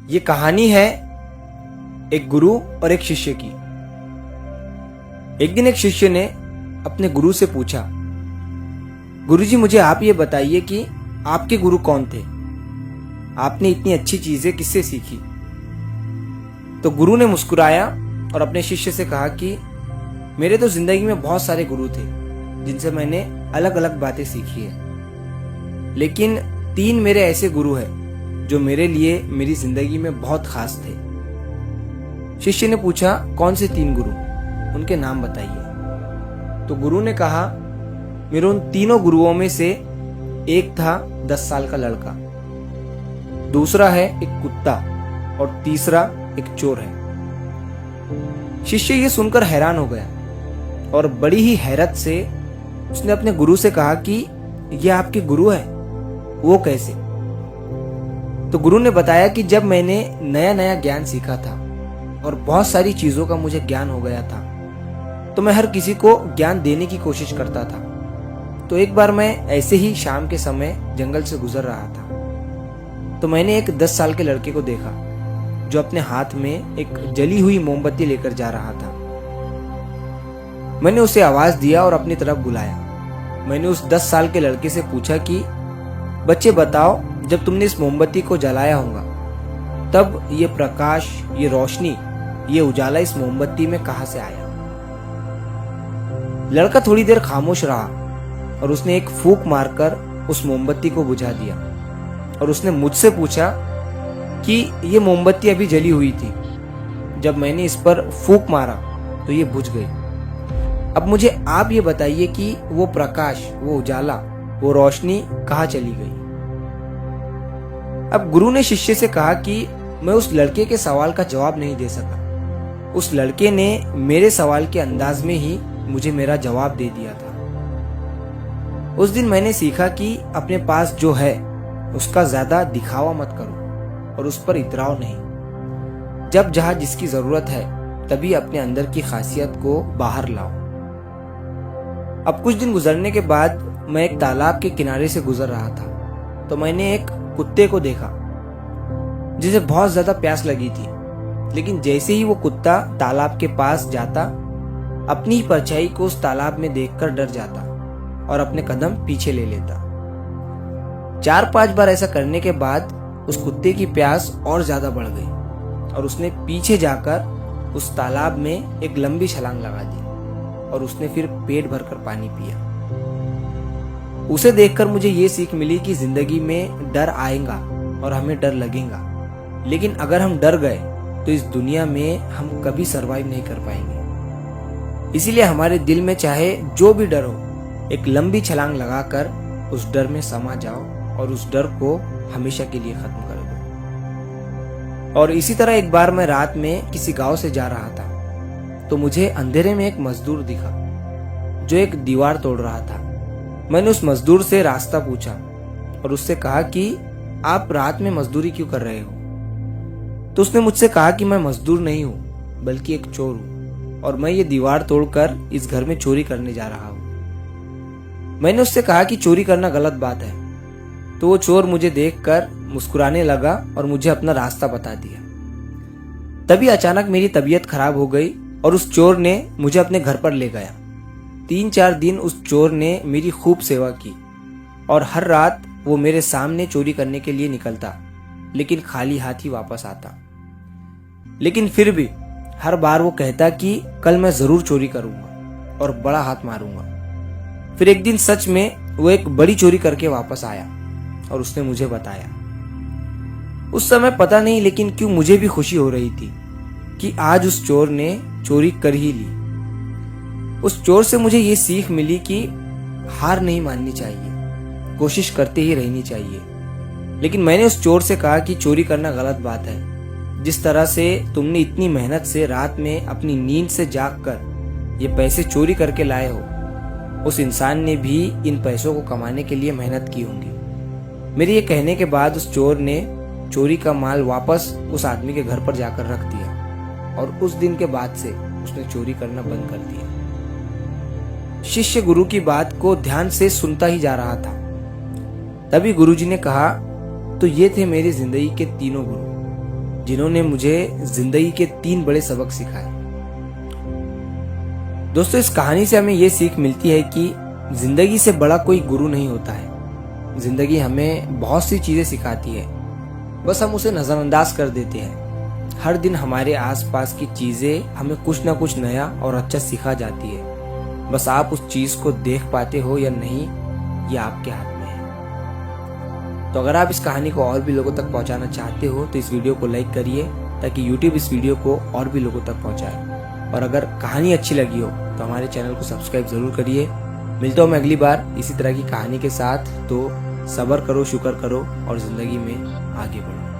ये कहानी है एक गुरु और एक शिष्य की। एक दिन एक शिष्य ने अपने गुरु से पूछा, गुरुजी मुझे आप ये बताइए कि आपके गुरु कौन थे? आपने इतनी अच्छी चीजें किससे सीखी? तो गुरु ने मुस्कुराया और अपने शिष्य से कहा कि मेरे तो जिंदगी में बहुत सारे गुरु थे जिनसे मैंने अलग अलग बातें सीखी है, लेकिन 3 मेरे ऐसे गुरु हैं जो मेरे लिए मेरी जिंदगी में बहुत खास थे। शिष्य ने पूछा, कौन से 3 गुरु? उनके नाम बताइए। तो गुरु ने कहा, मेरे उन तीनों गुरुओं में से एक था 10 साल का लड़का, दूसरा है एक कुत्ता और तीसरा एक चोर है। शिष्य ये सुनकर हैरान हो गया और बड़ी ही हैरत से उसने अपने गुरु से कहा कि ये आपके गुरु है, वो कैसे? तो गुरु ने बताया कि जब मैंने नया नया ज्ञान सीखा था और बहुत सारी चीजों का मुझे ज्ञान हो गया था, तो मैं हर किसी को ज्ञान देने की कोशिश करता था। तो एक बार मैं ऐसे ही शाम के समय जंगल से गुजर रहा था, तो मैंने एक 10 साल के लड़के को देखा जो अपने हाथ में एक जली हुई मोमबत्ती लेकर जा रहा था। मैंने उसे आवाज दिया और अपनी तरफ बुलाया। मैंने उस 10 साल के लड़के से पूछा कि बच्चे बताओ, जब तुमने इस मोमबत्ती को जलाया होगा तब ये प्रकाश, ये रोशनी, ये उजाला इस मोमबत्ती में कहां से आया? लड़का थोड़ी देर खामोश रहा और उसने एक फूंक मारकर उस मोमबत्ती को बुझा दिया और उसने मुझसे पूछा कि ये मोमबत्ती अभी जली हुई थी, जब मैंने इस पर फूंक मारा तो ये बुझ गई। अब मुझे आप ये बताइए कि वो प्रकाश, वो उजाला, वो रोशनी कहाँ चली गई? अब गुरु ने शिष्य से कहा कि मैं उस लड़के के सवाल का जवाब नहीं दे सका। उस लड़के ने मेरे सवाल के अंदाज में ही मुझे मेरा जवाब दे दिया था। उस दिन मैंने सीखा कि अपने पास जो है उसका ज्यादा दिखावा मत करो और उस पर इतराव नहीं। जब जहां जिसकी जरूरत है तभी अपने अंदर की खासियत को बाहर लाओ। अब कुछ दिन गुजरने के बाद मैं एक तालाब के किनारे से गुजर रहा था, तो मैंने एक कुत्ते को देखा जिसे बहुत ज्यादा प्यास लगी थी, लेकिन जैसे ही वो कुत्ता तालाब के पास जाता, अपनी ही परछाई को उस तालाब में देखकर डर जाता और अपने कदम पीछे ले लेता। 4-5 बार ऐसा करने के बाद उस कुत्ते की प्यास और ज्यादा बढ़ गई और उसने पीछे जाकर उस तालाब में एक लंबी छलांग लगा दी और उसने फिर पेट भरकर पानी पिया। उसे देखकर मुझे ये सीख मिली कि जिंदगी में डर आएगा और हमें डर लगेगा, लेकिन अगर हम डर गए तो इस दुनिया में हम कभी सरवाइव नहीं कर पाएंगे। इसीलिए हमारे दिल में चाहे जो भी डर हो, एक लंबी छलांग लगाकर उस डर में समा जाओ और उस डर को हमेशा के लिए खत्म कर दो। और इसी तरह एक बार मैं रात में किसी गांव से जा रहा था, तो मुझे अंधेरे में एक मजदूर दिखा जो एक दीवार तोड़ रहा था। मैंने उस मजदूर से रास्ता पूछा और उससे कहा कि आप रात में मजदूरी क्यों कर रहे हो? तो उसने मुझसे कहा कि मैं मजदूर नहीं हूं बल्कि एक चोर हूं और मैं ये दीवार तोड़कर इस घर में चोरी करने जा रहा हूं। मैंने उससे कहा कि चोरी करना गलत बात है, तो वो चोर मुझे देखकर मुस्कुराने लगा और मुझे अपना रास्ता बता दिया। तभी अचानक मेरी तबीयत खराब हो गई और उस चोर ने मुझे अपने घर पर ले गया। 3-4 दिन उस चोर ने मेरी खूब सेवा की और हर रात वो मेरे सामने चोरी करने के लिए निकलता, लेकिन खाली हाथ ही वापस आता। लेकिन फिर भी हर बार वो कहता कि कल मैं जरूर चोरी करूंगा और बड़ा हाथ मारूंगा। फिर एक दिन सच में वो एक बड़ी चोरी करके वापस आया और उसने मुझे बताया। उस समय पता नहीं लेकिन क्यों मुझे भी खुशी हो रही थी कि आज उस चोर ने चोरी कर ही ली। उस चोर से मुझे ये सीख मिली कि हार नहीं माननी चाहिए, कोशिश करते ही रहनी चाहिए। लेकिन मैंने उस चोर से कहा कि चोरी करना गलत बात है। जिस तरह से तुमने इतनी मेहनत से रात में अपनी नींद से जागकर ये पैसे चोरी करके लाए हो, उस इंसान ने भी इन पैसों को कमाने के लिए मेहनत की होंगी। मेरे ये कहने के बाद उस चोर ने चोरी का माल वापस उस आदमी के घर पर जाकर रख दिया और उस दिन के बाद से उसने चोरी करना बंद कर दिया। शिष्य गुरु की बात को ध्यान से सुनता ही जा रहा था। तभी गुरुजी ने कहा, तो ये थे मेरी जिंदगी के तीनों गुरु जिन्होंने मुझे जिंदगी के 3 बड़े सबक सिखाए। दोस्तों, इस कहानी से हमें ये सीख मिलती है कि जिंदगी से बड़ा कोई गुरु नहीं होता है। जिंदगी हमें बहुत सी चीजें सिखाती है, बस हम उसे नजरअंदाज कर देते हैं। हर दिन हमारे आसपास की चीजें हमें कुछ ना कुछ नया और अच्छा सिखा जाती है। बस आप उस चीज को देख पाते हो या नहीं, ये आपके हाथ में है। तो अगर आप इस कहानी को और भी लोगों तक पहुंचाना चाहते हो तो इस वीडियो को लाइक करिए, ताकि YouTube इस वीडियो को और भी लोगों तक पहुंचाए। और अगर कहानी अच्छी लगी हो तो हमारे चैनल को सब्सक्राइब जरूर करिए। मिलता हूं मैं अगली बार इसी तरह की कहानी के साथ। तो सब्र करो, शुक्र करो और जिंदगी में आगे बढ़ो।